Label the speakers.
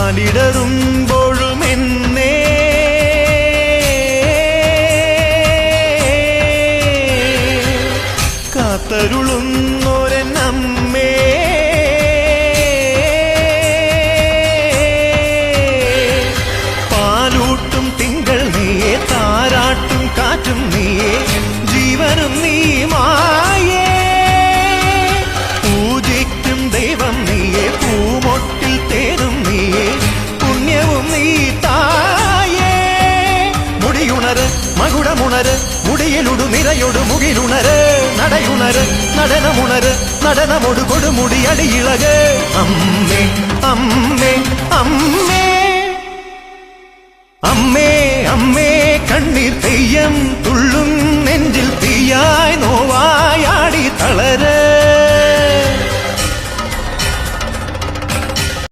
Speaker 1: കാലിടറുമ്പോഴും എന്നെ കാത്തരുളുന്നോരമ്മേ, പാലൂട്ടും തിങ്കൾ നീയേ, താരാട്ടും കാറ്റും നീയേ, ജീവനും നീ മായേ. പൂജിക്കും ദൈവം നീയേ, പൂമൊട്ടിൽ തേനും നീയേ, പുണ്യവും നീ തായേ. മുടിയുണര് മകുടമുണര്, മുടിയിലുടു നിറയൊടു മുകിലുണര്, നടയുണര് നടനമുണര്, നടനമൊടു കൊടുമുടി അടിയിളക്. അമ്മേ അമ്മേ അമ്മേ, അമ്മേ അമ്മേ കണ്ണീർ തെയ്യം